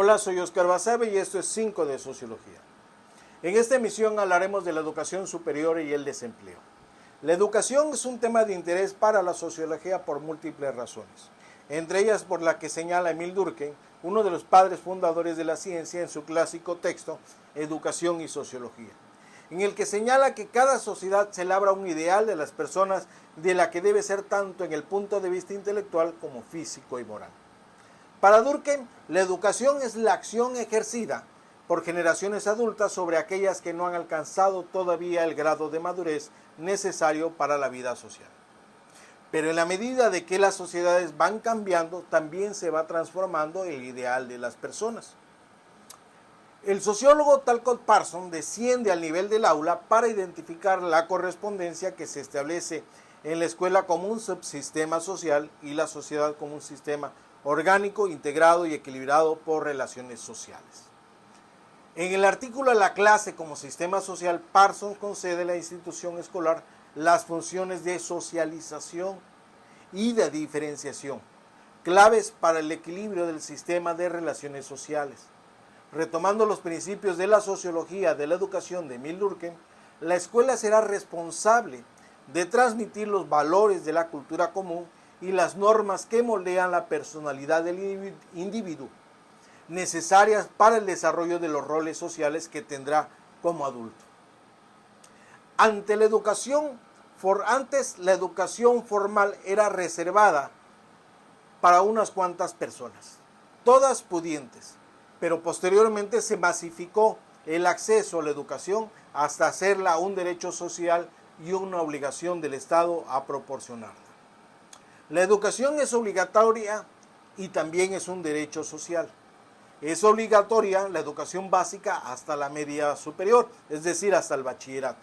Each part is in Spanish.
Hola, soy Oscar Basabe y esto es 5 de Sociología. En esta emisión hablaremos de la educación superior y el desempleo. La educación es un tema de interés para la sociología por múltiples razones, entre ellas por la que señala Emil Durkheim, uno de los padres fundadores de la ciencia, en su clásico texto Educación y Sociología, en el que señala que cada sociedad se labra un ideal de las personas de la que debe ser tanto en el punto de vista intelectual como físico y moral. Para Durkheim, la educación es la acción ejercida por generaciones adultas sobre aquellas que no han alcanzado todavía el grado de madurez necesario para la vida social. Pero en la medida de que las sociedades van cambiando, también se va transformando el ideal de las personas. El sociólogo Talcott Parsons desciende al nivel del aula para identificar la correspondencia que se establece en la escuela como un subsistema social y la sociedad como un sistema orgánico, integrado y equilibrado por relaciones sociales. En el artículo La clase como sistema social, Parsons concede a la institución escolar las funciones de socialización y de diferenciación, claves para el equilibrio del sistema de relaciones sociales. Retomando los principios de la sociología de la educación de Emil Durkheim, la escuela será responsable de transmitir los valores de la cultura común y las normas que moldean la personalidad del individuo, necesarias para el desarrollo de los roles sociales que tendrá como adulto. Antes la educación formal era reservada para unas cuantas personas, todas pudientes, pero posteriormente se masificó el acceso a la educación hasta hacerla un derecho social y una obligación del Estado a proporcionarla. La educación es obligatoria y también es un derecho social. Es obligatoria la educación básica hasta la media superior, es decir, hasta el bachillerato.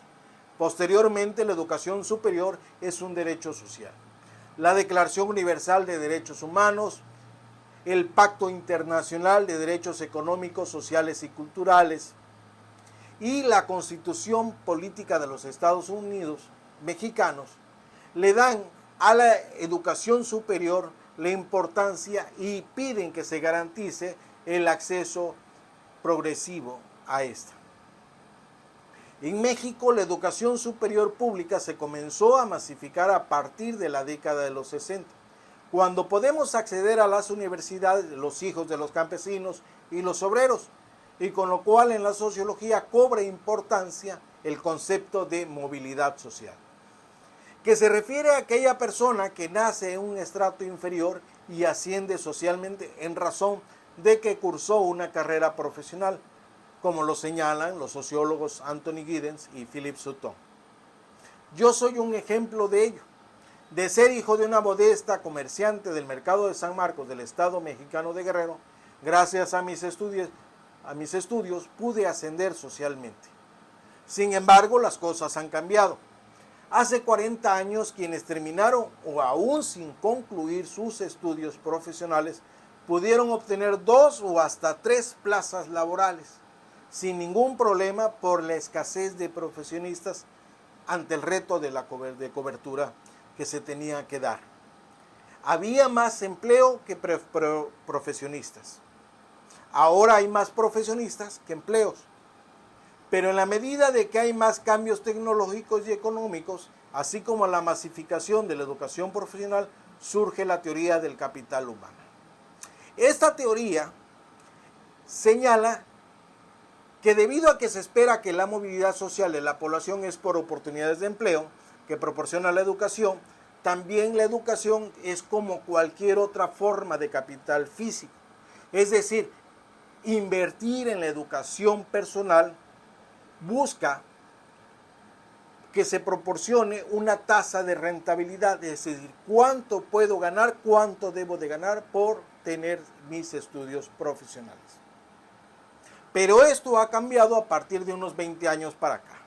Posteriormente, la educación superior es un derecho social. La Declaración Universal de Derechos Humanos, el Pacto Internacional de Derechos Económicos, Sociales y Culturales y la Constitución Política de los Estados Unidos mexicanos le dan a la educación superior la importancia y piden que se garantice el acceso progresivo a esta. En México, la educación superior pública se comenzó a masificar a partir de la década de los 60, cuando podemos acceder a las universidades los hijos de los campesinos y los obreros, y con lo cual en la sociología cobra importancia el concepto de movilidad social, que se refiere a aquella persona que nace en un estrato inferior y asciende socialmente en razón de que cursó una carrera profesional, como lo señalan los sociólogos Anthony Giddens y Philip Sutton. Yo soy un ejemplo de ello. De ser hijo de una modesta comerciante del mercado de San Marcos del estado mexicano de Guerrero, gracias a mis estudios pude ascender socialmente. Sin embargo, las cosas han cambiado. Hace 40 años, quienes terminaron o aún sin concluir sus estudios profesionales pudieron obtener 2 o hasta 3 plazas laborales, sin ningún problema por la escasez de profesionistas ante el reto de la cobertura que se tenía que dar. Había más empleo que profesionistas. Ahora hay más profesionistas que empleos. Pero en la medida de que hay más cambios tecnológicos y económicos, así como la masificación de la educación profesional, surge la teoría del capital humano. Esta teoría señala que debido a que se espera que la movilidad social de la población es por oportunidades de empleo que proporciona la educación, también la educación es como cualquier otra forma de capital físico. Es decir, invertir en la educación personal busca que se proporcione una tasa de rentabilidad, es decir, cuánto puedo ganar, cuánto debo de ganar por tener mis estudios profesionales. Pero esto ha cambiado a partir de unos 20 años para acá,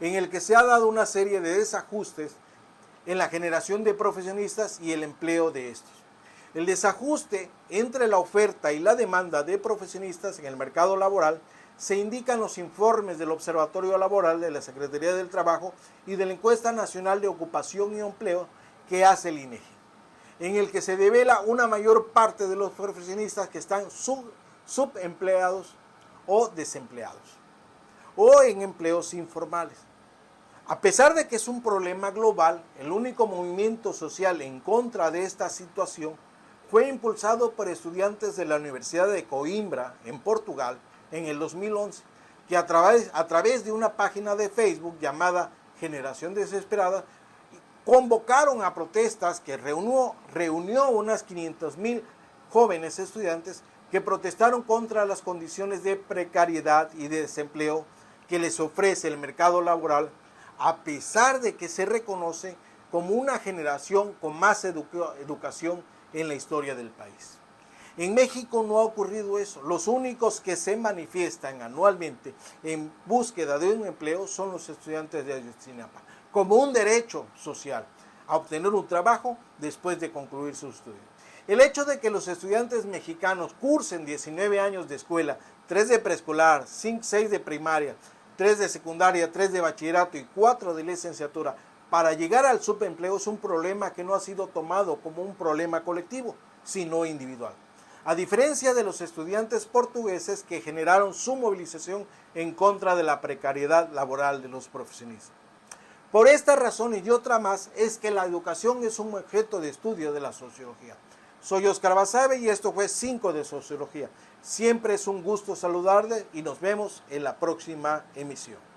en el que se ha dado una serie de desajustes en la generación de profesionistas y el empleo de estos. El desajuste entre la oferta y la demanda de profesionistas en el mercado laboral se indican los informes del Observatorio Laboral de la Secretaría del Trabajo y de la Encuesta Nacional de Ocupación y Empleo que hace el INEGI, en el que se devela una mayor parte de los profesionistas que están subempleados o desempleados, o en empleos informales. A pesar de que es un problema global, el único movimiento social en contra de esta situación fue impulsado por estudiantes de la Universidad de Coimbra, en Portugal, en el 2011, que a través de una página de Facebook llamada Generación Desesperada, convocaron a protestas que reunió unas 500,000 jóvenes estudiantes que protestaron contra las condiciones de precariedad y de desempleo que les ofrece el mercado laboral, a pesar de que se reconoce como una generación con más educación en la historia del país. En México no ha ocurrido eso. Los únicos que se manifiestan anualmente en búsqueda de un empleo son los estudiantes de Ayotzinapa, como un derecho social a obtener un trabajo después de concluir sus estudios. El hecho de que los estudiantes mexicanos cursen 19 años de escuela, 3 de preescolar, 6 de primaria, 3 de secundaria, 3 de bachillerato y 4 de licenciatura para llegar al subempleo es un problema que no ha sido tomado como un problema colectivo, sino individual. A diferencia de los estudiantes portugueses que generaron su movilización en contra de la precariedad laboral de los profesionistas. Por esta razón y otra más es que la educación es un objeto de estudio de la sociología. Soy Oscar Basabe y esto fue 5 de Sociología. Siempre es un gusto saludarle y nos vemos en la próxima emisión.